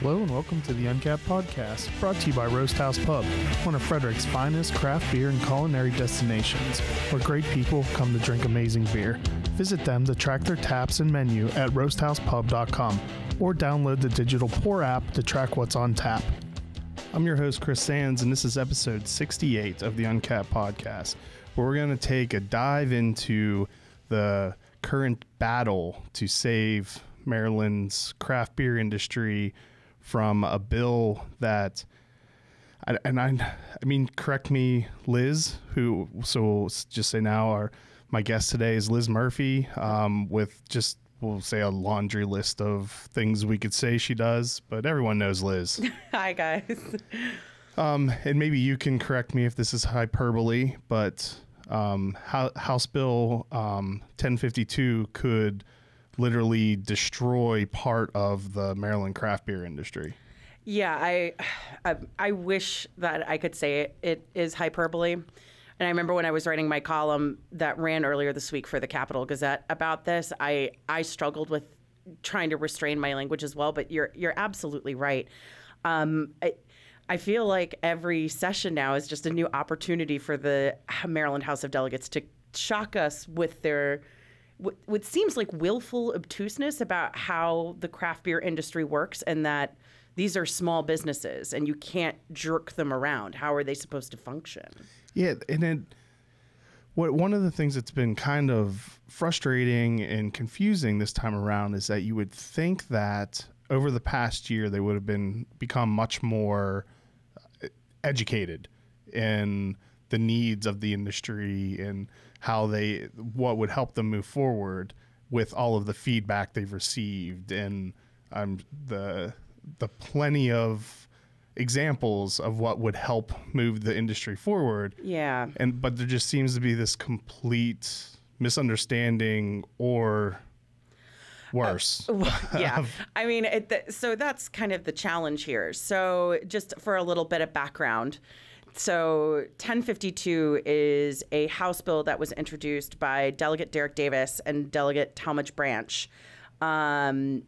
Hello and welcome to the Uncapped podcast, brought to you by Roasthouse Pub, one of Frederick's finest craft beer and culinary destinations, where great people come to drink amazing beer. Visit them to track their taps and menu at roasthousepub.com or download the digital Pour app to track what's on tap. I'm your host, Chris Sands, and this is episode 68 of the Uncapped podcast, where we're going to take a dive into the current battle to save Maryland's craft beer industry from a bill that, I mean, correct me, Liz, who, so we'll just say now, my guest today is Liz Murphy, with just, we'll say, a laundry list of things we could say she does, but everyone knows Liz. Hi, guys. And maybe you can correct me if this is hyperbole, but House Bill 1052 could literally destroy part of the Maryland craft beer industry. Yeah, I wish that I could say it is hyperbole. And I remember when I was writing my column that ran earlier this week for the Capital Gazette about this, I struggled with trying to restrain my language as well, but you're absolutely right. I feel like every session now is just a new opportunity for the Maryland House of Delegates to shock us with their what seems like willful obtuseness about how the craft beer industry works, and that these are small businesses and you can't jerk them around. How are they supposed to function? Yeah, and then one of the things that's been kind of frustrating and confusing this time around is that you would think that over the past year they would have become much more educated in the needs of the industry and what would help them move forward with all of the feedback they've received, and the plenty of examples of what would help move the industry forward. Yeah. But there just seems to be this complete misunderstanding or worse. Yeah. I mean, so that's kind of the challenge here. So just for a little bit of background. So 1052 is a House bill that was introduced by Delegate Derek Davis and Delegate Talmadge Branch, and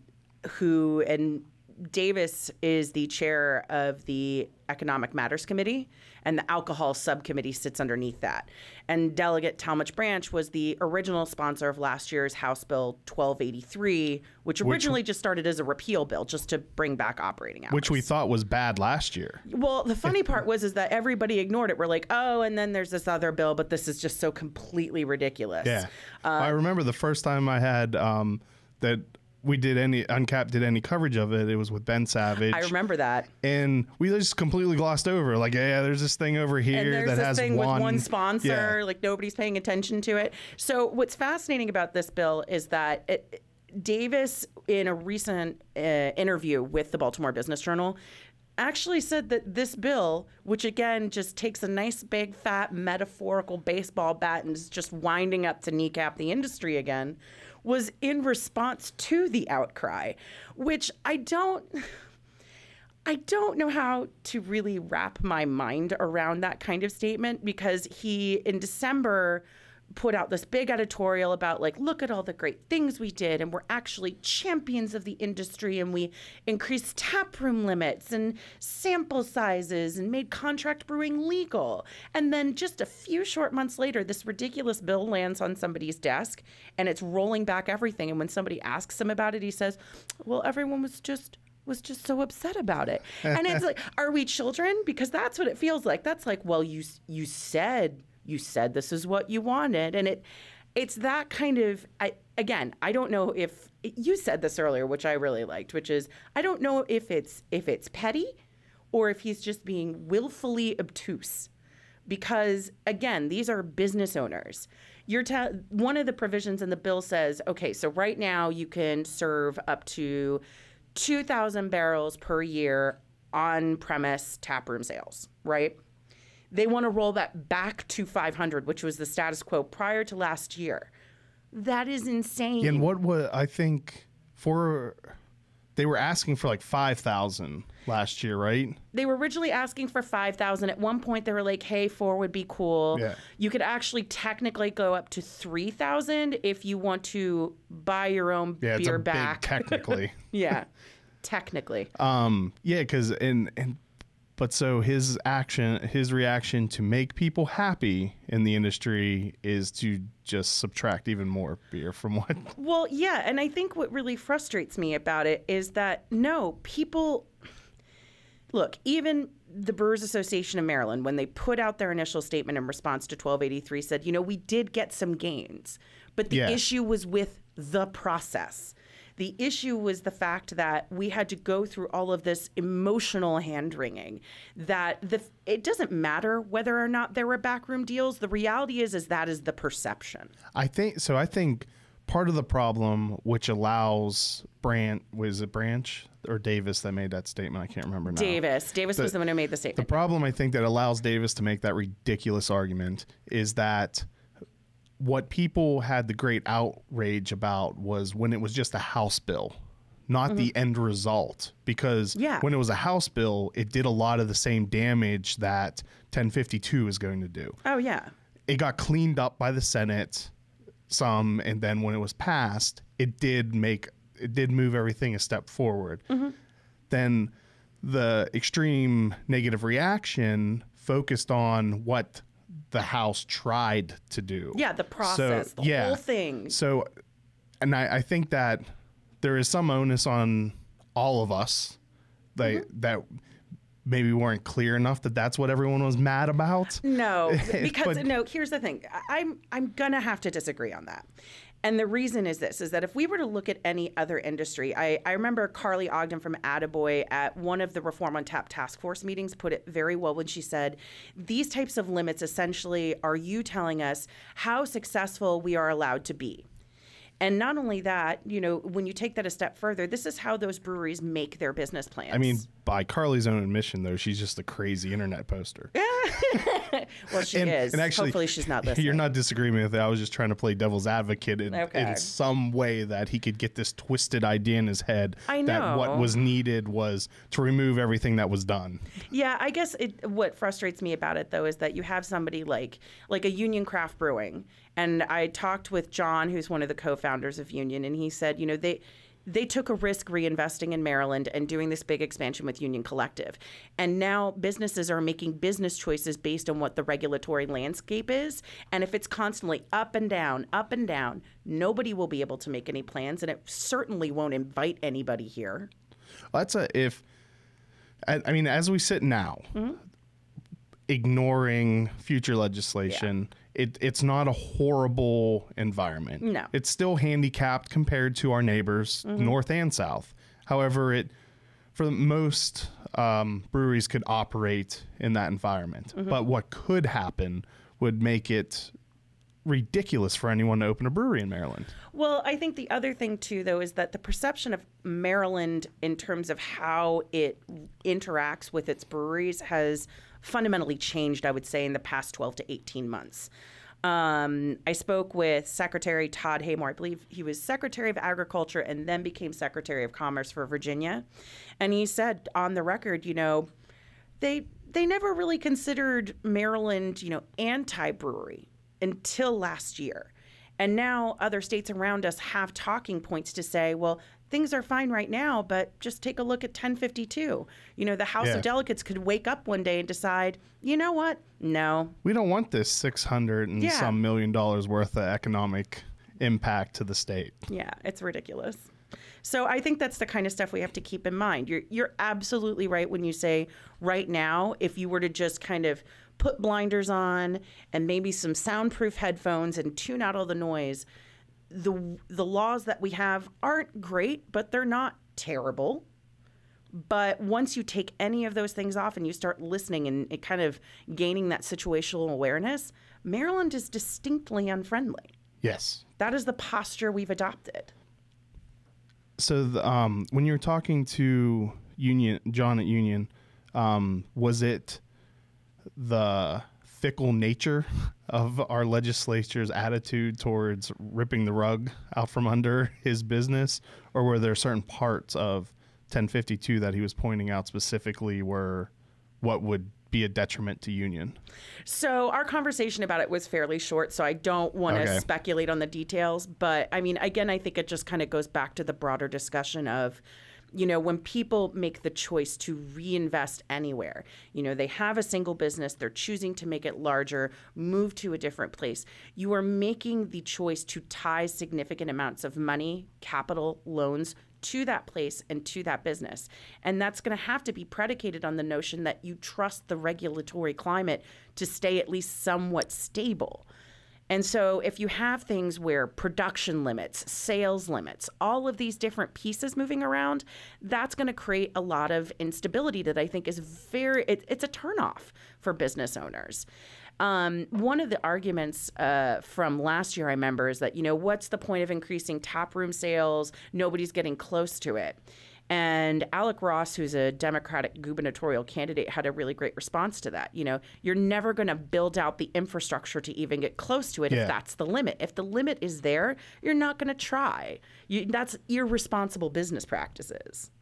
Davis is the chair of the Economic Matters Committee, and the Alcohol Subcommittee sits underneath that. And Delegate Talmadge Branch was the original sponsor of last year's House Bill 1283, which originally just started as a repeal bill, just to bring back operating hours. Which we thought was bad last year. Well, the funny part is that everybody ignored it. We're like, oh, and then there's this other bill, but this is just so completely ridiculous. Yeah. I remember the first time I had that Uncapped did any coverage of it, it was with Ben Savage. I remember that. And we just completely glossed over. Like, yeah, there's this thing over here that has with one sponsor. Yeah. Like, nobody's paying attention to it. So what's fascinating about this bill is that Davis, in a recent interview with the Baltimore Business Journal, actually said that this bill, which again just takes a nice big fat metaphorical baseball bat and is just winding up to kneecap the industry again, was in response to the outcry, which I don't know how to really wrap my mind around that kind of statement, because he, in December, put out this big editorial about, like, look at all the great things we did, and we're actually champions of the industry, and we increased taproom limits and sample sizes and made contract brewing legal. And then just a few short months later, this ridiculous bill lands on somebody's desk and it's rolling back everything. And when somebody asks him about it, he says, well, everyone was just so upset about it. And it's like, are we children? Because that's what it feels like. That's like, well, you said this is what you wanted. And it's that kind of, I don't know if, you said this earlier, which I really liked, which is, I don't know if it's petty or if he's just being willfully obtuse. Because, again, these are business owners. One of the provisions in the bill says, okay, so right now you can serve up to 2,000 barrels per year on-premise taproom sales, right? They want to roll that back to 500, which was the status quo prior to last year. That is insane. And what was, I think, they were asking for like 5,000 last year, right? They were originally asking for 5,000. At one point, they were like, hey, 4 would be cool. Yeah. You could actually technically go up to 3,000 if you want to buy your own beer back. Technically. Yeah. Technically. Yeah, because but so his reaction to make people happy in the industry is to just subtract even more beer from what. Well, yeah, and I think what really frustrates me about it is that no, people look, even the Brewers Association of Maryland, when they put out their initial statement in response to 1283, said, we did get some gains, but the issue was with the process. The issue was the fact that we had to go through all of this emotional hand-wringing, that it doesn't matter whether or not there were backroom deals. The reality is that is the perception. I think part of the problem, which allows was it Branch or Davis that made that statement? I can't remember now. Davis was the one who made the statement. The problem I think that allows Davis to make that ridiculous argument is that what people had the great outrage about was when it was just a House bill, not the end result. Because when it was a House bill, it did a lot of the same damage that 1052 is going to do. Oh, yeah. It got cleaned up by the Senate some, and then when it was passed, it did move everything a step forward. Then the extreme negative reaction focused on what the House tried to do. Yeah, the process, the whole thing. So, and I think that there is some onus on all of us that maybe weren't clear enough that that's what everyone was mad about. No, because here's the thing. I'm gonna have to disagree on that. And the reason is this, is that if we were to look at any other industry, I remember Carly Ogden from Attaboy at one of the Reform on Tap task force meetings put it very well when she said, these types of limits essentially are you telling us how successful we are allowed to be. And not only that, when you take that a step further, this is how those breweries make their business plans. I mean, by Carly's own admission, though, she's just a crazy internet poster. Well, she is. And actually, hopefully she's not listening. You're not disagreeing with it. I was just trying to play devil's advocate in some way that he could get this twisted idea in his head that what was needed was to remove everything that was done. Yeah, I guess what frustrates me about it, though, is that you have somebody like a Union Craft Brewing. And I talked with John, who's one of the co-founders of Union, and he said, they took a risk reinvesting in Maryland and doing this big expansion with Union Collective. And now businesses are making business choices based on what the regulatory landscape is. And if it's constantly up and down, nobody will be able to make any plans. And it certainly won't invite anybody here. As we sit now, ignoring future legislation, it's not a horrible environment. No. It's still handicapped compared to our neighbors, north and south. However, for most breweries could operate in that environment. But what could happen would make it ridiculous for anyone to open a brewery in Maryland. Well, I think the other thing, too, though, is that the perception of Maryland in terms of how it interacts with its breweries has fundamentally changed, I would say, in the past 12 to 18 months. I spoke with Secretary Todd Haymore. I believe he was Secretary of Agriculture and then became Secretary of Commerce for Virginia. And he said on the record, they never really considered Maryland, anti-brewery until last year. And now other states around us have talking points to say, well, things are fine right now, but just take a look at 1052. The House of Delegates could wake up one day and decide, you know what? No. We don't want this $600 and some $1 million worth of economic impact to the state. Yeah, it's ridiculous. So I think that's the kind of stuff we have to keep in mind. You're absolutely right when you say right now, if you were to just kind of put blinders on and maybe some soundproof headphones and tune out all the noise, the laws that we have aren't great, but they're not terrible. But once you take any of those things off and you start listening and kind of gaining that situational awareness, Maryland is distinctly unfriendly. Yes. That is the posture we've adopted. So when you were talking to John at Union, was it the fickle nature of our legislature's attitude towards ripping the rug out from under his business, or were there certain parts of 1052 that he was pointing out specifically were what would be a detriment to Union? So our conversation about it was fairly short, so I don't want to speculate on the details. But I mean, again, I think it just kind of goes back to the broader discussion of when people make the choice to reinvest anywhere, they have a single business, they're choosing to make it larger, move to a different place. You are making the choice to tie significant amounts of money, capital, loans to that place and to that business. And that's going to have to be predicated on the notion that you trust the regulatory climate to stay at least somewhat stable. And so if you have things where production limits, sales limits, all of these different pieces moving around, that's going to create a lot of instability that I think is it's a turnoff for business owners. One of the arguments from last year, I remember, is that, what's the point of increasing taproom sales? Nobody's getting close to it. And Alec Ross, who's a Democratic gubernatorial candidate, had a really great response to that. You're never going to build out the infrastructure to even get close to it if that's the limit. If the limit is there, you're not going to try. That's irresponsible business practices.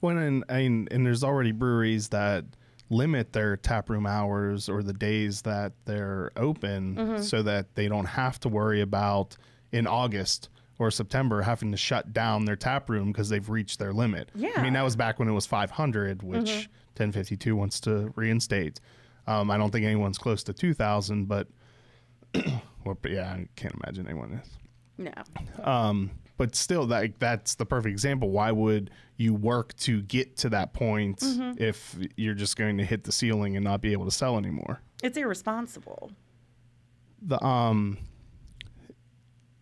Well, and there's already breweries that limit their taproom hours or the days that they're open so that they don't have to worry about in August or September having to shut down their taproom because they've reached their limit. Yeah. I mean, that was back when it was 500, which 1052 wants to reinstate. I don't think anyone's close to 2,000, but yeah, I can't imagine anyone is. No. But still, that's the perfect example. Why would you work to get to that point if you're just going to hit the ceiling and not be able to sell anymore? It's irresponsible.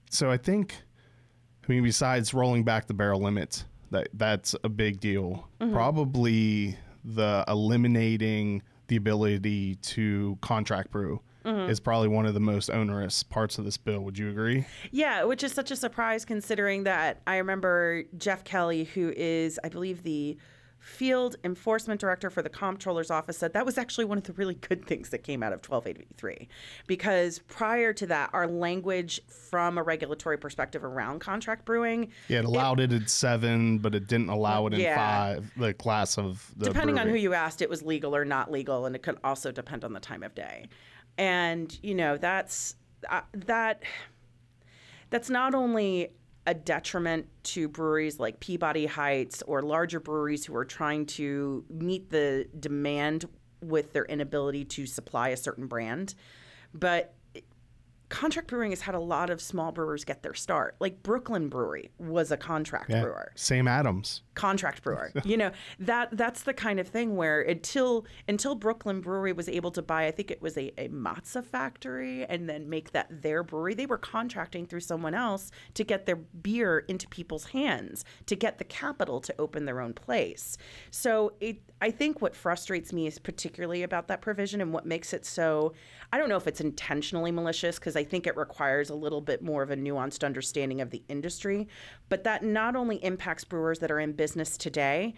So I think, besides rolling back the barrel limit, that's a big deal. Probably the eliminating the ability to contract brew is probably one of the most onerous parts of this bill. Would you agree? Yeah, which is such a surprise considering that I remember Jeff Kelly, who is, I believe, the field enforcement director for the comptroller's office, said that was actually one of the really good things that came out of 1283. Because prior to that, our language from a regulatory perspective around contract brewing... Yeah, it allowed it in 7, but it didn't allow it in 5, the class of the Depending brewery. on who you asked, it was legal or not legal, and it could also depend on the time of day. And, that's not only a detriment to breweries like Peabody Heights or larger breweries who are trying to meet the demand with their inability to supply a certain brand, but contract brewing has had a lot of small brewers get their start. Like Brooklyn Brewery was a contract brewer. Sam Adams. Contract brewer. That's the kind of thing where until Brooklyn Brewery was able to buy, I think it was a matzah factory and then make that their brewery, they were contracting through someone else to get their beer into people's hands, to get the capital to open their own place. So I think what frustrates me is particularly about that provision and what makes it so, I don't know if it's intentionally malicious, because I think it requires a little bit more of a nuanced understanding of the industry, but that not only impacts brewers that are in business today.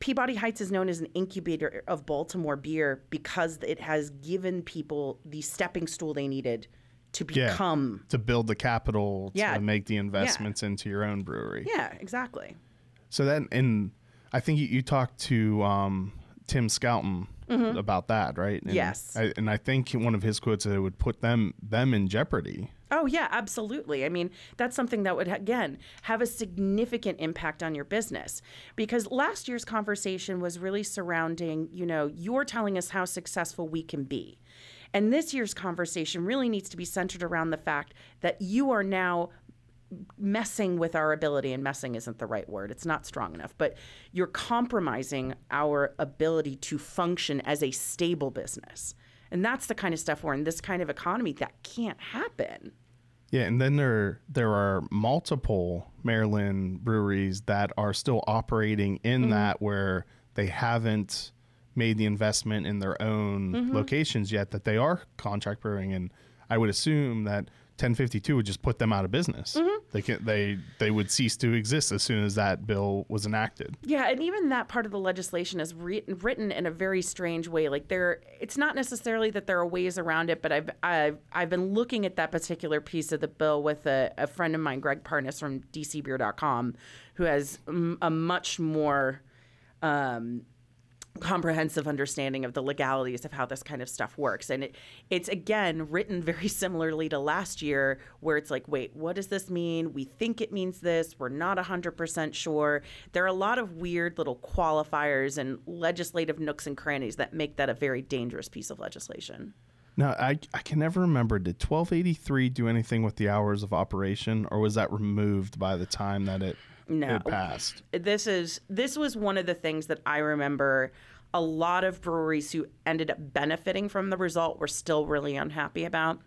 Peabody Heights is known as an incubator of Baltimore beer because it has given people the stepping stool they needed to become... to build the capital to make the investments into your own brewery. Yeah, exactly. So then, and I think you talked to Tim Skelton about that, right? And yes. I think one of his quotes that it would put them in jeopardy. Oh, yeah, absolutely. I mean, that's something that would, again, have a significant impact on your business. Because last year's conversation was really surrounding, you're telling us how successful we can be. And this year's conversation really needs to be centered around the fact that you are now messing with our ability, and messing isn't the right word, it's not strong enough, but you're compromising our ability to function as a stable business. And that's the kind of stuff where in this kind of economy that can't happen. Yeah, and then there are multiple Maryland breweries that are still operating in that where they haven't made the investment in their own locations yet, that they are contract brewing, and I would assume that 1052 would just put them out of business. They would cease to exist as soon as that bill was enacted. Yeah, and even that part of the legislation is written in a very strange way. Like it's not necessarily that there are ways around it, but I've been looking at that particular piece of the bill with a friend of mine, Greg Parnas from DCBeer.com, who has a much more comprehensive understanding of the legalities of how this kind of stuff works. And it's again written very similarly to last year, where it's like, wait, what does this mean? We think it means this. We're not 100% sure. There are a lot of weird little qualifiers and legislative nooks and crannies that make that a very dangerous piece of legislation. Now, I can never remember, did 1283 do anything with the hours of operation, or was that removed by the time that it passed? This was one of the things that I remember a lot of breweries who ended up benefiting from the result were still really unhappy about.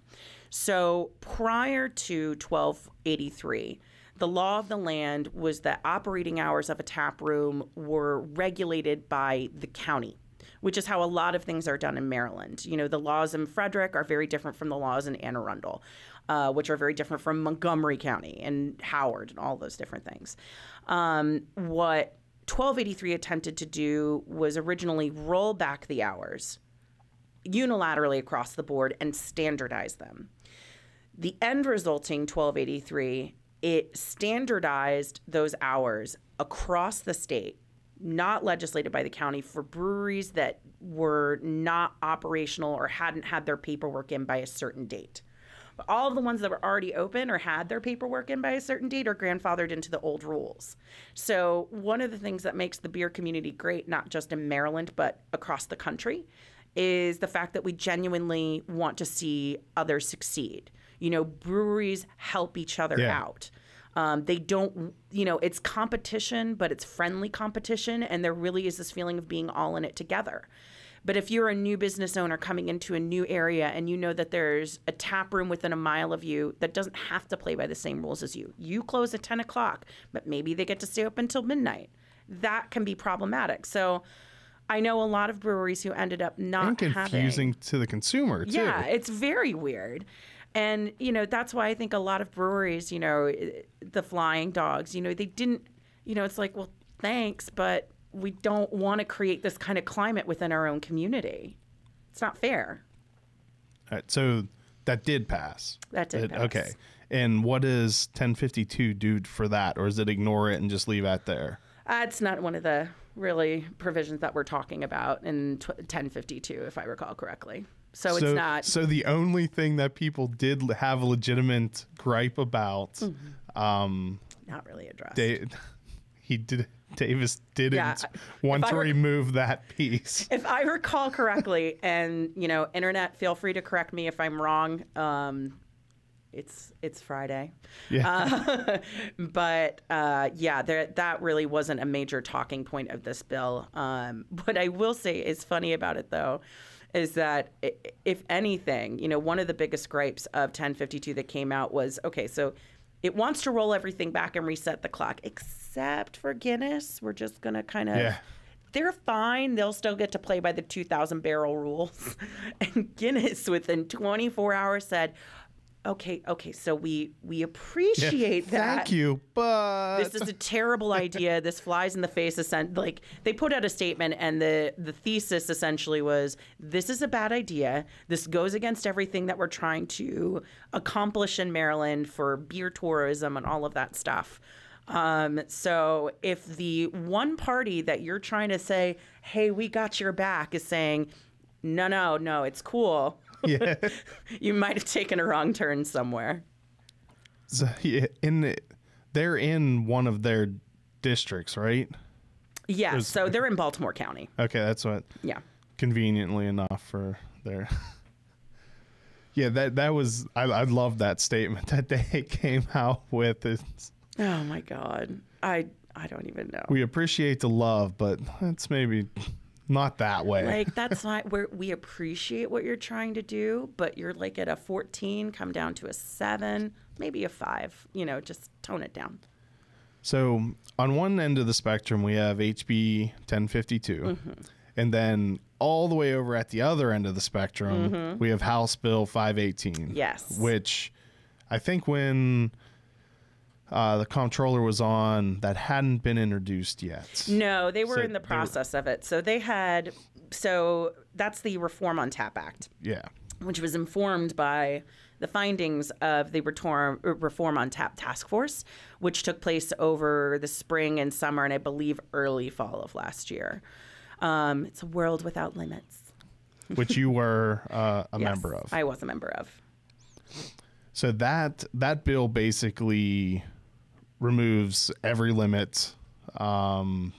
So prior to 1283, the law of the land was that operating hours of a tap room were regulated by the county, which is how a lot of things are done in Maryland. You know, the laws in Frederick are very different from the laws in Anne Arundel, which are very different from Montgomery County and Howard and all those different things. What 1283 attempted to do was originally roll back the hours unilaterally across the board and standardize them. The end resulting 1283, it standardized those hours across the state, not legislated by the county, for breweries that were not operational or hadn't had their paperwork in by a certain date. But all of the ones that were already open or had their paperwork in by a certain date are grandfathered into the old rules. So one of the things that makes the beer community great, not just in Maryland, but across the country, is the fact that we genuinely want to see others succeed. You know, breweries help each other out. They don't, you know, it's competition, but it's friendly competition. And there really is this feeling of being all in it together. But if you're a new business owner coming into a new area and you know that there's a tap room within a mile of you that doesn't have to play by the same rules as you close at 10 o'clock, but maybe they get to stay open until midnight. That can be problematic. So I know a lot of breweries who ended up not having... And confusing to the consumer, too. Yeah, it's very weird. And, you know, that's why I think a lot of breweries, you know, the Flying Dogs, you know, they didn't, you know, it's like, well, thanks, but we don't want to create this kind of climate within our own community. It's not fair. All right, so that did pass. That did pass. Okay. And what does 1052 do for that? Or is it ignore it and just leave it there? It's not one of the really provisions that we're talking about in 1052, if I recall correctly. So it's not. So the only thing that people did have a legitimate gripe about, not really addressed. Davis didn't want to remove that piece. If I recall correctly, and you know, internet, feel free to correct me if I'm wrong. It's Friday. Yeah. That really wasn't a major talking point of this bill. What I will say is funny about it, though, is that if anything, you know, one of the biggest gripes of 1052 that came out was, okay, so it wants to roll everything back and reset the clock, except for Guinness. We're just going to kind of... Yeah. They're fine. They'll still get to play by the 2,000 barrel rules. And Guinness, within 24 hours, said, okay, so we appreciate that. Thank you, but this is a terrible idea. This flies in the face of like they put out a statement, and the thesis essentially was, this is a bad idea. This goes against everything that we're trying to accomplish in Maryland for beer tourism and all of that stuff. So if the one party that you're trying to say, hey, we got your back, is saying, no, it's cool. Yeah. You might have taken a wrong turn somewhere. So, yeah, they're in one of their districts, right? Yeah, so they're in Baltimore County. Okay, that's what. Yeah. Conveniently enough for their. Yeah, that was. I love that statement that they came out with. Oh my God, I don't even know. We appreciate the love, but it's maybe not that way. Like, that's not where we appreciate what you're trying to do, but you're like at a 14, come down to a 7, maybe a 5, you know, just tone it down. So on one end of the spectrum, we have HB 1052, and then all the way over at the other end of the spectrum, we have House Bill 518. Yes. Which I think when the comptroller was on, that hadn't been introduced yet. No, they were in the process of it. So that's the Reform on Tap Act. Yeah. Which was informed by the findings of the Reform on Tap Task Force, which took place over the spring and summer, and I believe early fall of last year. It's a world without limits. Which you were a member of. I was a member of. So that bill basically removes every limit, and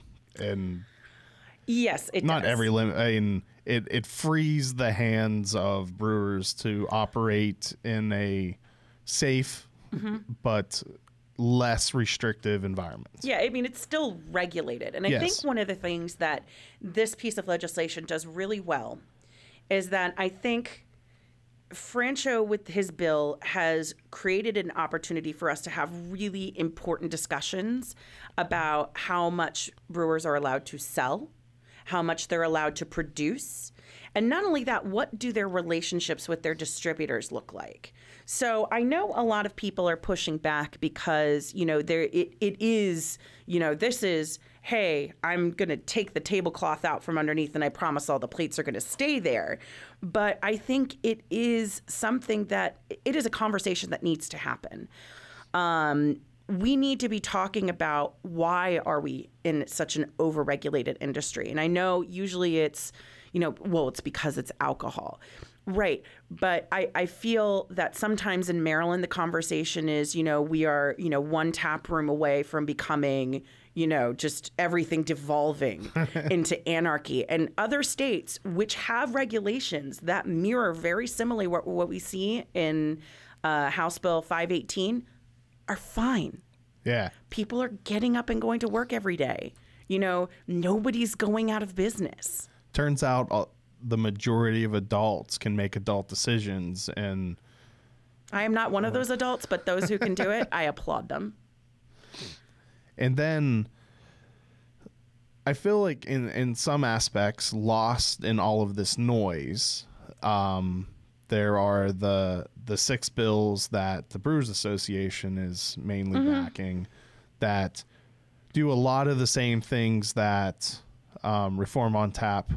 yes, it not does. every limit. I mean, it frees the hands of brewers to operate in a safe but less restrictive environment. Yeah, I mean, it's still regulated. And I think one of the things that this piece of legislation does really well is that I think Francho, with his bill, has created an opportunity for us to have really important discussions about how much brewers are allowed to sell, how much they're allowed to produce, and not only that, what do their relationships with their distributors look like? So I know a lot of people are pushing back because, it is, this is, hey, I'm going to take the tablecloth out from underneath and I promise all the plates are going to stay there. But I think it is something that, it is a conversation that needs to happen. We need to be talking about why are we in such an overregulated industry? And I know usually it's, it's because it's alcohol. Right. But I feel that sometimes in Maryland, the conversation is, we are, one tap room away from becoming, just everything devolving into anarchy. And other states which have regulations that mirror very similarly what we see in House Bill 518 are fine. Yeah. People are getting up and going to work every day. Nobody's going out of business. Turns out the majority of adults can make adult decisions, and I am not one of those adults, but those who can do it, I applaud them. And then I feel like in some aspects, lost in all of this noise, there are the 6 bills that the Brewers Association is mainly backing that do a lot of the same things that Reform on Tap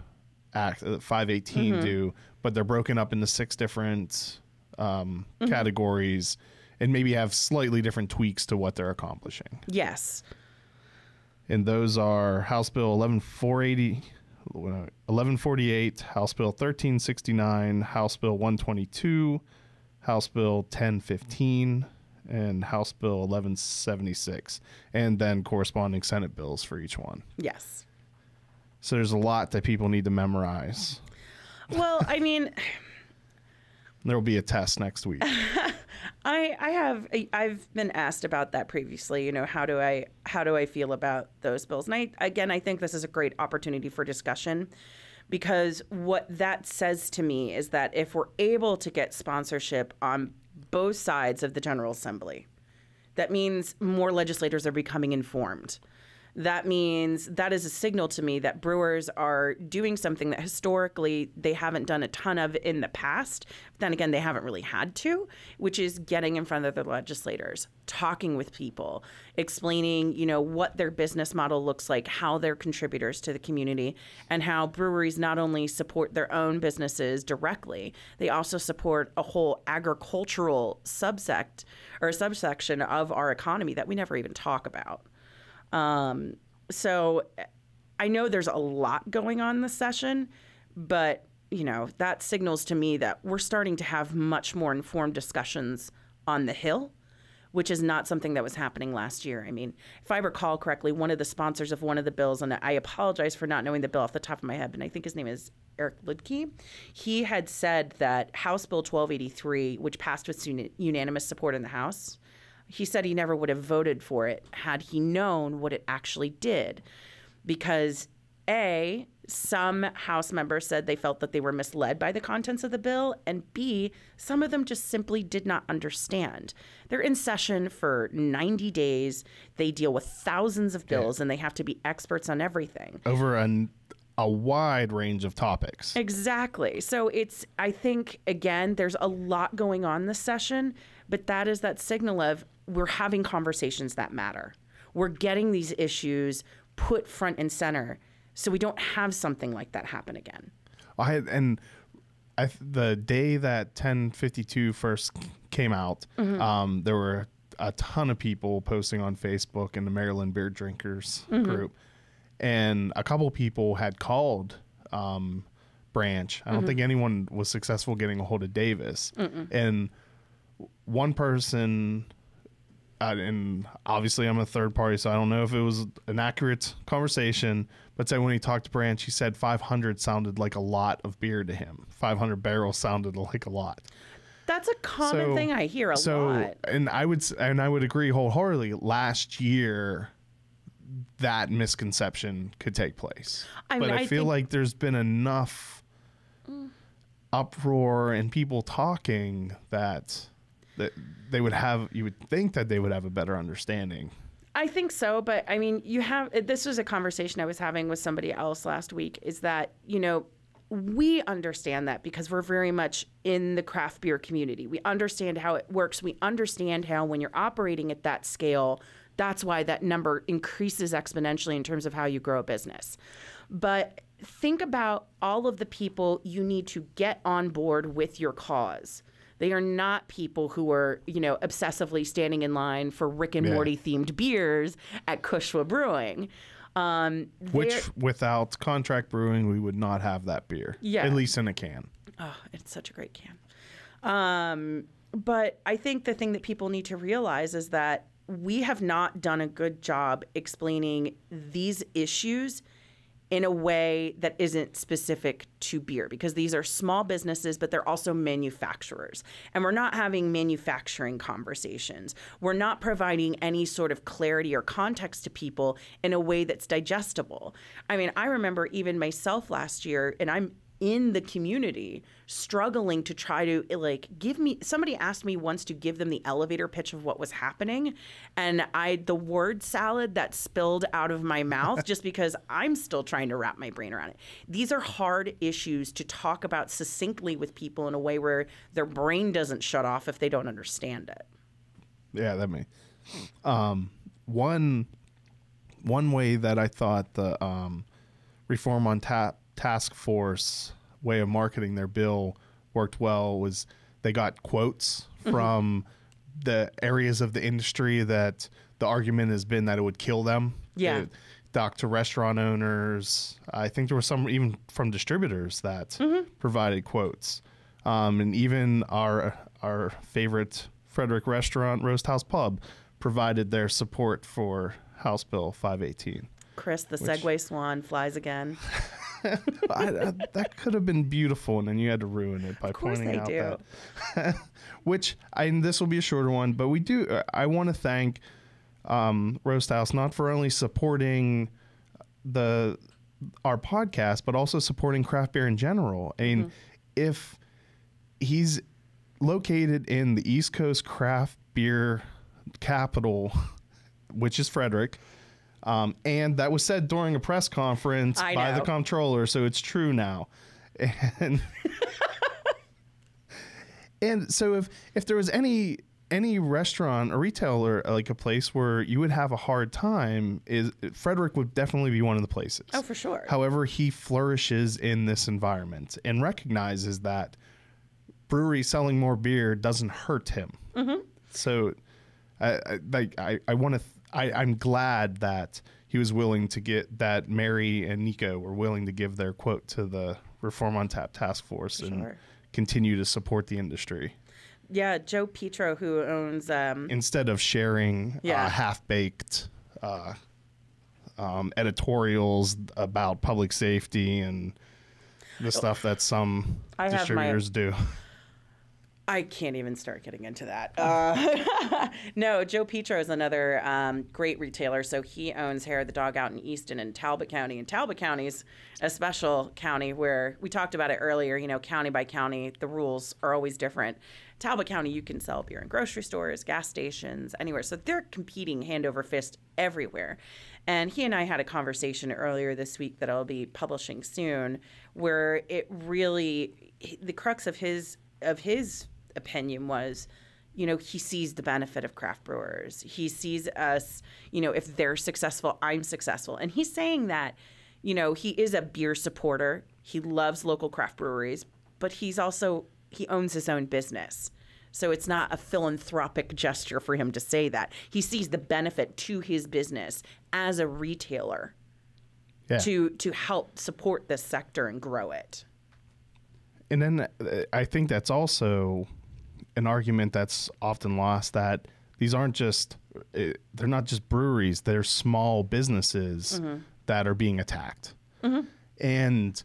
Act 518 do, but they're broken up into 6 different categories and maybe have slightly different tweaks to what they're accomplishing. Yes. And those are House Bill 1148, House Bill 1369, House Bill 122, House Bill 1015, and House Bill 1176, and then corresponding Senate bills for each one. Yes. So there's a lot that people need to memorize. Well, I mean, there will be a test next week. I've been asked about that previously. How do I feel about those bills? And I think this is a great opportunity for discussion, because what that says to me is that if we're able to get sponsorship on both sides of the General Assembly, that means more legislators are becoming informed. That means that is a signal to me that brewers are doing something that historically they haven't done a ton of in the past. Then again, they haven't really had to, which is getting in front of the legislators, talking with people, explaining, what their business model looks like, how they're contributors to the community, and how breweries not only support their own businesses directly, they also support a whole agricultural subsection of our economy that we never even talk about. So I know there's a lot going on this session, but, that signals to me that we're starting to have much more informed discussions on the Hill, which is not something that was happening last year. I mean, if I recall correctly, one of the sponsors of one of the bills, and I apologize for not knowing the bill off the top of my head, but I think his name is Eric Ludke. He had said that House Bill 1283, which passed with unanimous support in the House, he said he never would have voted for it had he known what it actually did, because A, some House members said they felt that they were misled by the contents of the bill, and B, some of them just simply did not understand. They're in session for 90 days. They deal with thousands of bills, and they have to be experts on everything. Over a wide range of topics. Exactly. So I think, again, there's a lot going on this session, but that is that signal of we're having conversations that matter. We're getting these issues put front and center so we don't have something like that happen again. The day that 1052 first came out, there were a ton of people posting on Facebook in the Maryland Beer Drinkers group. and a couple people had called Branch. I don't think anyone was successful getting a hold of Davis. And one person, and obviously I'm a third party, so I don't know if it was an accurate conversation, but said when he talked to Branch, he said 500 sounded like a lot of beer to him. 500 barrels sounded like a lot. That's a common thing I hear a lot. And I would agree wholeheartedly. Last year, that misconception could take place. I feel like there's been enough uproar and people talking that they would have, you would think that they would have a better understanding. I think so, but I mean, this was a conversation I was having with somebody else last week, is that, we understand that because we're very much in the craft beer community. We understand how it works. We understand how when you're operating at that scale, that's why that number increases exponentially in terms of how you grow a business. But think about all of the people you need to get on board with your cause. They are not people who are, obsessively standing in line for Rick and Morty themed beers at Cushwa Brewing. Which, without contract brewing, we would not have that beer. Yeah. At least in a can. Oh, it's such a great can. But I think the thing that people need to realize is that we have not done a good job explaining these issues in a way that isn't specific to beer, because these are small businesses, but they're also manufacturers. And we're not having manufacturing conversations. We're not providing any sort of clarity or context to people in a way that's digestible. I mean, I remember even myself last year, and I'm in the community struggling to try to somebody asked me once to give them the elevator pitch of what was happening, and the word salad that spilled out of my mouth just because I'm still trying to wrap my brain around it. These are hard issues to talk about succinctly with people in a way where their brain doesn't shut off if they don't understand it. Yeah, that may. One way that I thought the Reform on Tap task force way of marketing their bill worked well was they got quotes from the areas of the industry that the argument has been that it would kill them. Yeah. Doc to restaurant owners. I think there were some even from distributors that provided quotes. And even our favorite Frederick restaurant, Roasthouse Pub, provided their support for House Bill 518. Chris, the Segway Swan flies again. That could have been beautiful, and then you had to ruin it by pointing out that. Which, this will be a shorter one, but I want to thank Roasthouse not for only supporting our podcast, but also supporting craft beer in general. And if he's located in the East Coast craft beer capital, which is Frederick. And that was said during a press conference by the comptroller, so it's true now. And so if there was any restaurant or retailer, like a place where you would have a hard time, Frederick would definitely be one of the places. Oh, for sure. However, he flourishes in this environment and recognizes that brewery selling more beer doesn't hurt him. So I'm glad that he was willing to that Mary and Nico were willing to give their quote to the Reform on Tap task force and continue to support the industry. Yeah, Joe Petro, who owns... instead of sharing half-baked editorials about public safety and the stuff that some distributors do. I can't even start getting into that. No, Joe Petro is another great retailer. So he owns Hair of the Dog out in Easton and Talbot County. And Talbot County's a special county where we talked about it earlier, county by county, the rules are always different. Talbot County, you can sell beer in grocery stores, gas stations, anywhere. So they're competing hand over fist everywhere. And he and I had a conversation earlier this week that I'll be publishing soon, where it really, the crux of his opinion was, he sees the benefit of craft brewers. He sees us, if they're successful, I'm successful. And he's saying that, he is a beer supporter. He loves local craft breweries, but he owns his own business. So it's not a philanthropic gesture for him to say that. He sees the benefit to his business as a retailer. to help support this sector and grow it. And then I think that's also an argument that's often lost, that these aren't just, they're not just breweries, they're small businesses that are being attacked. And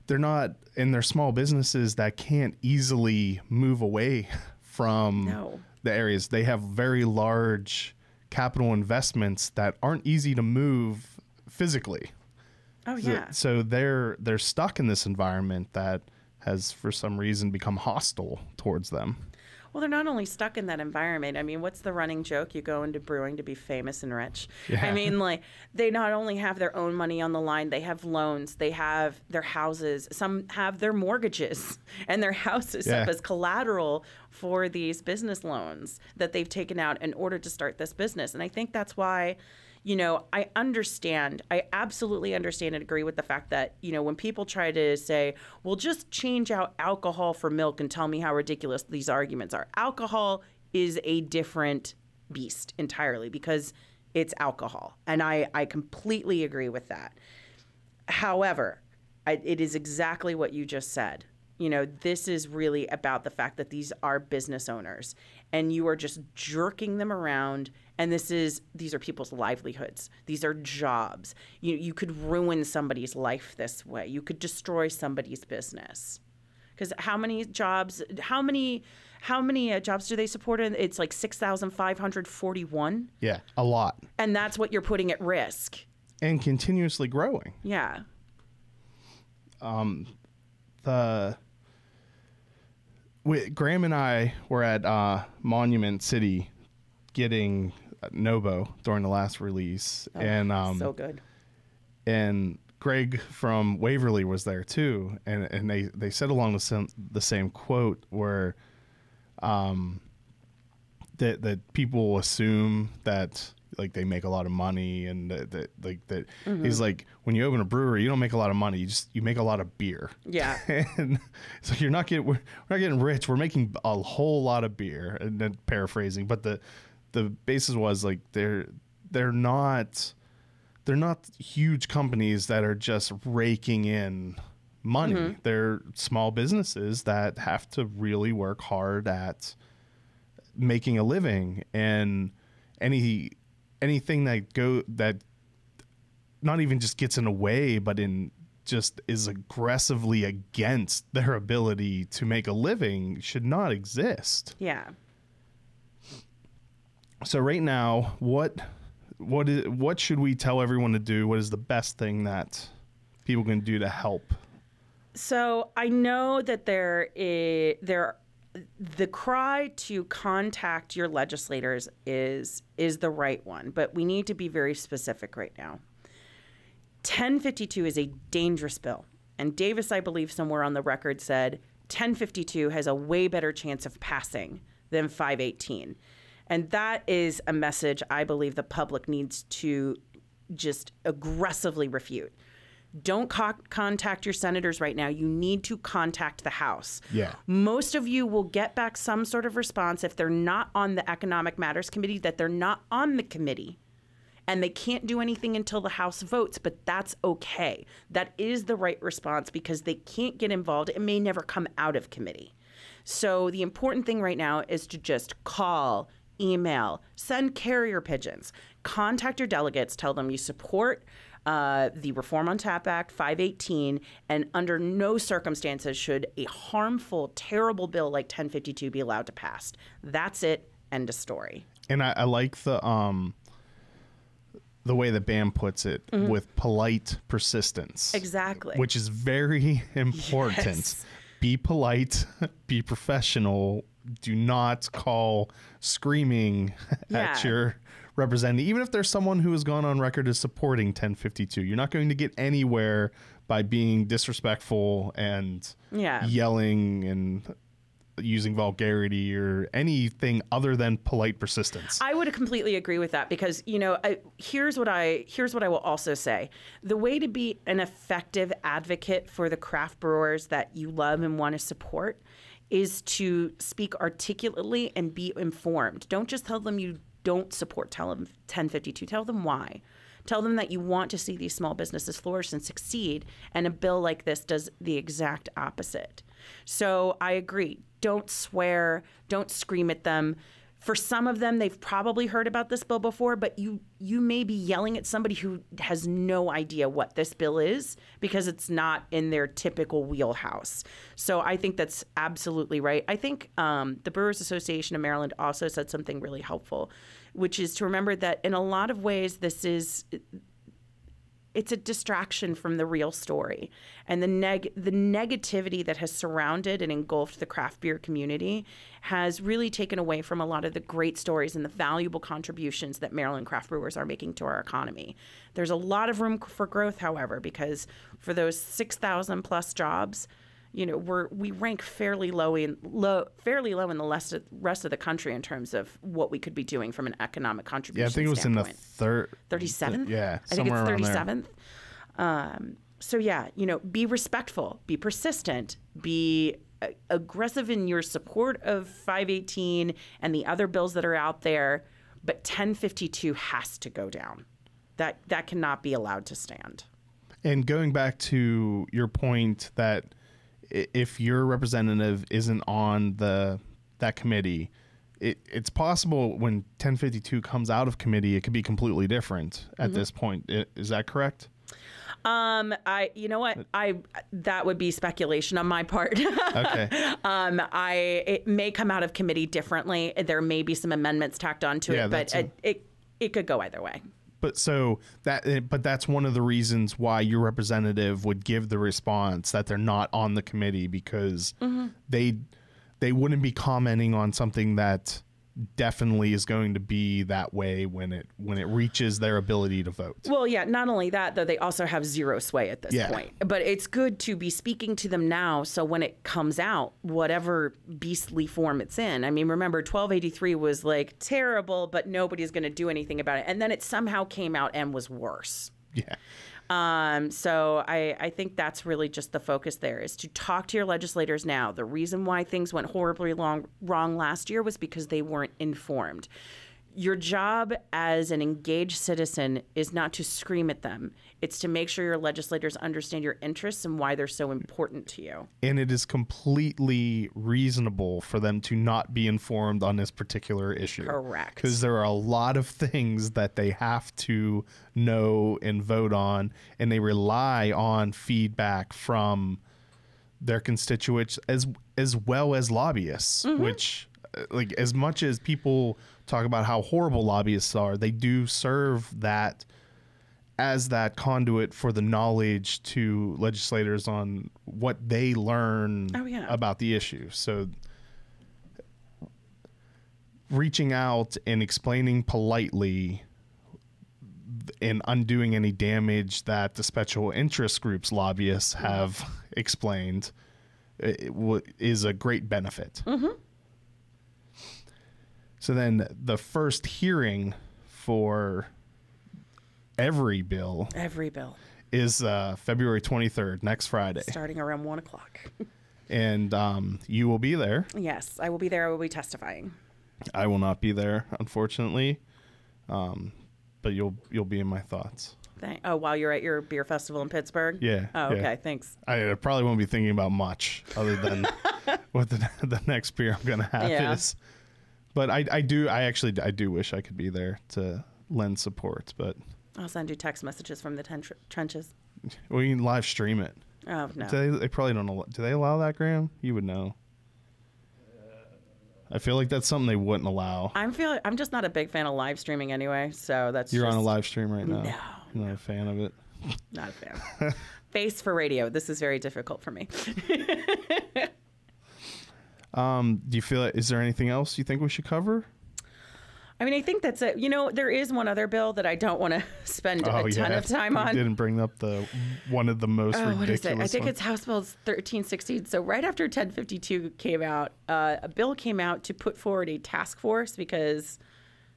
they're small businesses that can't easily move away from the areas. They have very large capital investments that aren't easy to move physically. Oh yeah. So they're stuck in this environment that has for some reason become hostile towards them. Well, they're not only stuck in that environment. I mean, what's the running joke? You go into brewing to be famous and rich. Yeah. I mean, like, they not only have their own money on the line, they have loans, they have their houses. Some have their mortgages and their houses up as collateral for these business loans that they've taken out in order to start this business. And I think that's why, you know, I absolutely understand and agree with the fact that, you know, when people try to say, well, just change out alcohol for milk and tell me how ridiculous these arguments are. Alcohol is a different beast entirely because it's alcohol. And I completely agree with that. However, it is exactly what you just said. You know, this is really about the fact that these are business owners and you are just jerking them around. And these are people's livelihoods. These are jobs. You could ruin somebody's life this way. You could destroy somebody's business. Because how many jobs do they support? It's like 6,541. Yeah, a lot. And that's what you're putting at risk. And continuously growing. Yeah. Graham and I were at Monument City getting Nobo during the last release, and so good. And Greg from Waverly was there too, and they said along the same quote where that people assume that like they make a lot of money, and that he's like, when you open a brewery, you don't make a lot of money, you make a lot of beer. Yeah. And so we're not getting rich, we're making a whole lot of beer. And then paraphrasing, but the basis was like they're not huge companies that are just raking in money. They're small businesses that have to really work hard at making a living, and anything that not even just gets in the way, but just is aggressively against their ability to make a living should not exist. Yeah. So right now, what should we tell everyone to do? What is the best thing that people can do to help? So I know that the cry to contact your legislators is the right one, but we need to be very specific right now. 1052 is a dangerous bill, and Davis, I believe, somewhere on the record said 1052 has a way better chance of passing than 518. And that is a message I believe the public needs to just aggressively refute. Don't contact your senators right now. You need to contact the House. Yeah. Most of you will get back some sort of response if they're not on the Economic Matters Committee, that they're not on the committee. And they can't do anything until the House votes, but that's okay. That is the right response because they can't get involved. It may never come out of committee. So the important thing right now is to just call, email, send carrier pigeons, contact your delegates, tell them you support the Reform on Tap Act 518, and under no circumstances should a harmful, terrible bill like 1052 be allowed to pass. That's it. End of story. And I like the way that Bam puts it, with polite persistence. Exactly. Which is very important. Yes. Be polite, be professional. Do not call screaming at your representative, even if there's someone who has gone on record as supporting 1052. You're not going to get anywhere by being disrespectful and yelling and using vulgarity or anything other than polite persistence. I would completely agree with that because, here's what I will also say. The way to be an effective advocate for the craft brewers that you love and want to support is to speak articulately and be informed. Don't just tell them you don't support 1052. Tell them why. Tell them that you want to see these small businesses flourish and succeed. And a bill like this does the exact opposite. So I agree. Don't swear. Don't scream at them. For some of them, they've probably heard about this bill before, but you may be yelling at somebody who has no idea what this bill is because it's not in their typical wheelhouse. So I think that's absolutely right. I think the Brewers Association of Maryland also said something really helpful, which is to remember that in a lot of ways, it's a distraction from the real story. And the negativity that has surrounded and engulfed the craft beer community has really taken away from a lot of the great stories and the valuable contributions that Maryland craft brewers are making to our economy. There's a lot of room for growth, however, because for those 6,000 plus jobs, we rank fairly low in the rest of the country in terms of what we could be doing from an economic contribution standpoint. Yeah, I think it was in the 37th. Yeah, I think it's somewhere around 37th. So yeah, be respectful, be persistent, be aggressive in your support of 518 and the other bills that are out there, but 1052 has to go down. That cannot be allowed to stand. And going back to your point that if your representative isn't on that committee, it's possible when 1052 comes out of committee, it could be completely different at this point. Is that correct? You know what? That would be speculation on my part. Okay. It may come out of committee differently. There may be some amendments tacked onto it, but it could go either way. But that's one of the reasons why your representative would give the response that they're not on the committee, because they wouldn't be commenting on something that definitely is going to be that way when it reaches their ability to vote. Well, yeah, not only that, though, they also have zero sway at this point. But it's good to be speaking to them now, so when it comes out, whatever beastly form it's in. I mean, remember, 1283 was like terrible, but nobody's going to do anything about it. And then it somehow came out and was worse. Yeah. So I think that's really just the focus there, is to talk to your legislators now. The reason why things went horribly wrong last year was because they weren't informed. Your job as an engaged citizen is not to scream at them. It's to make sure your legislators understand your interests and why they're so important to you. And it is completely reasonable for them to not be informed on this particular issue. Correct. Because there are a lot of things that they have to know and vote on, and they rely on feedback from their constituents as well as lobbyists, which, like, as much as people talk about how horrible lobbyists are, they do serve that as that conduit for the knowledge to legislators on what they learn about the issue. So reaching out and explaining politely and undoing any damage that the special interest groups lobbyists have explained is a great benefit. So then the first hearing for every bill is February 23rd, next Friday, starting around 1 o'clock. And you will be there. Yes, I will be there. I will be testifying. I will not be there, unfortunately, but you'll be in my thoughts. While you're at your beer festival in Pittsburgh? Yeah. Oh, okay. Yeah. Thanks. I probably won't be thinking about much other than what the next beer I'm gonna have is. But I do wish I could be there to lend support, but I'll send you text messages from the trenches. Well, you can live stream it. Oh, no. They probably don't. Do they allow that, Graham? You would know. I feel like that's something they wouldn't allow. I'm just not a big fan of live streaming anyway, so that's You're on a live stream right now? No. You're not a fan of it? Not a fan. Face for radio. This is very difficult for me. Do you feel is there anything else you think we should cover? I mean, I think that's it. There is one other bill that I don't want to spend a ton of time on. You didn't bring up one of the most ridiculous what is it? I think ones. it's House Bill 1316. So right after 1052 came out, a bill came out to put forward a task force, because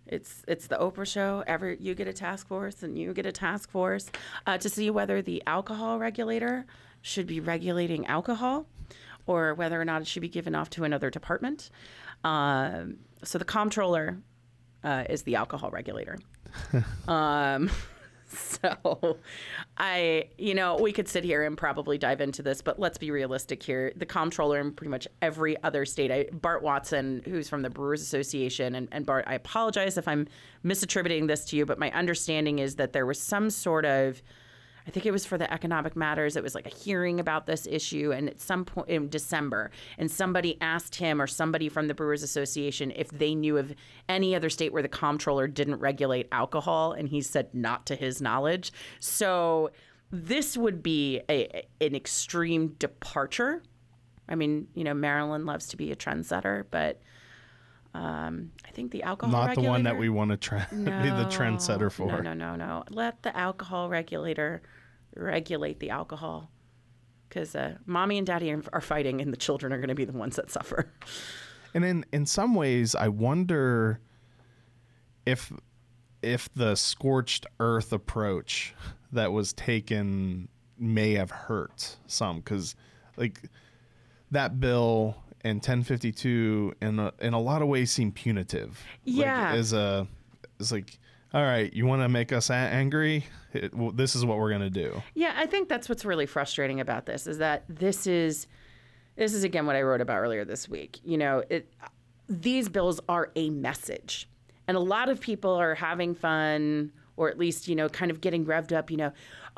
it's the Oprah show. You get a task force and you get a task force to see whether the alcohol regulator should be regulating alcohol, or whether or not it should be given off to another department. So the comptroller is the alcohol regulator. So we could sit here and probably dive into this, but let's be realistic here. The comptroller in pretty much every other state, Bart Watson, who's from the Brewers Association, and Bart, I apologize if I'm misattributing this to you, but my understanding is that there was some sort of, I think it was for the Economic Matters. It was like a hearing about this issue. And at some point in December, and somebody asked him or somebody from the Brewers Association if they knew of any other state where the comptroller didn't regulate alcohol. And he said not to his knowledge. So this would be an extreme departure. I mean, Maryland loves to be a trendsetter, but I think the alcohol not regulator, the one that we want to be the trendsetter for. No. Let the alcohol regulator regulate the alcohol, because mommy and daddy are fighting, and the children are going to be the ones that suffer. And in some ways, I wonder if the scorched earth approach that was taken may have hurt some, because like that bill and 1052 in a lot of ways seem punitive. Yeah. It's like, all right, you want to make us angry? This is what we're going to do. Yeah, I think that's what's really frustrating about this, is that this is again what I wrote about earlier this week. These bills are a message, and a lot of people are having fun, or at least, kind of getting revved up,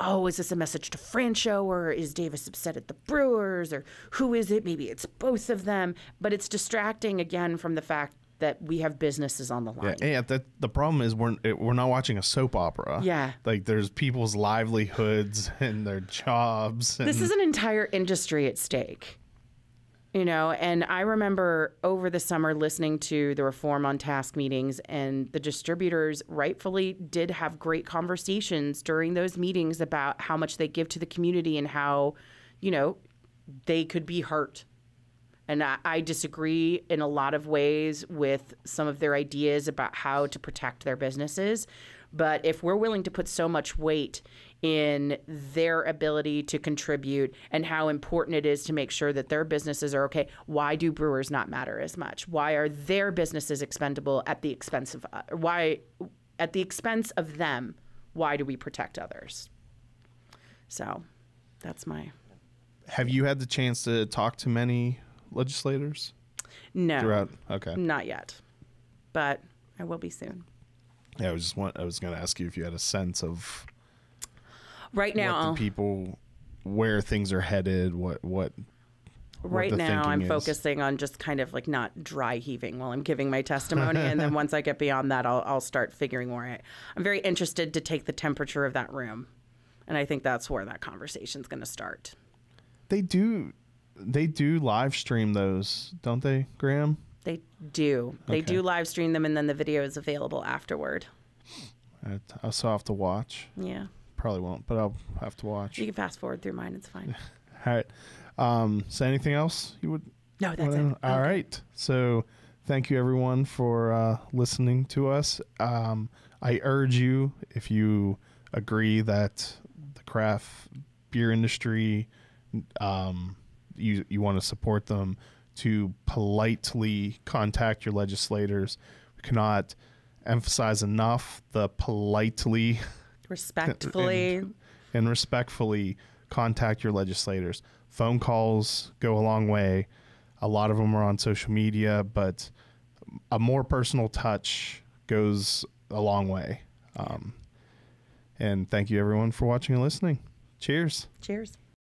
oh, is this a message to Francho, or is Davis upset at the Brewers, or who is it? Maybe it's both of them. But it's distracting, again, from the fact that we have businesses on the line. Yeah, the problem is we're not watching a soap opera. Yeah. Like, there's people's livelihoods and their jobs. This is an entire industry at stake. And I remember over the summer listening to the Reform on Task meetings, and the distributors rightfully did have great conversations during those meetings about how much they give to the community and how, they could be hurt. And I disagree in a lot of ways with some of their ideas about how to protect their businesses. But if we're willing to put so much weight in their ability to contribute and how important it is to make sure that their businesses are okay, why do brewers not matter as much? Why are their businesses expendable at the expense of them? Why do we protect others? So that's my... Have you had the chance to talk to many legislators? No. Okay. Not yet. But I will be soon. Yeah, I was going to ask you if you had a sense of right now what the people, where things are headed, what right the now I'm is. Focusing on just kind of like not dry heaving while I'm giving my testimony, and then once I get beyond that, I'll start figuring where I'm very interested to take the temperature of that room, and I think that's where that conversation's going to start. They do live stream those, don't they, Graham? They do. They Okay. do live stream them, and then the video is available afterward. I'll still have to watch. Yeah. Probably won't, but I'll have to watch. You can fast forward through mine. It's fine. All right. So anything else you would? No, that's it. All right. So thank you, everyone, for listening to us. I urge you, if you agree that the craft beer industry, you want to support them, to politely contact your legislators. We cannot emphasize enough the politely, Respectfully. and respectfully contact your legislators. Phone calls go a long way. A lot of them are on social media, but a more personal touch goes a long way. And thank you, everyone, for watching and listening. Cheers. Cheers.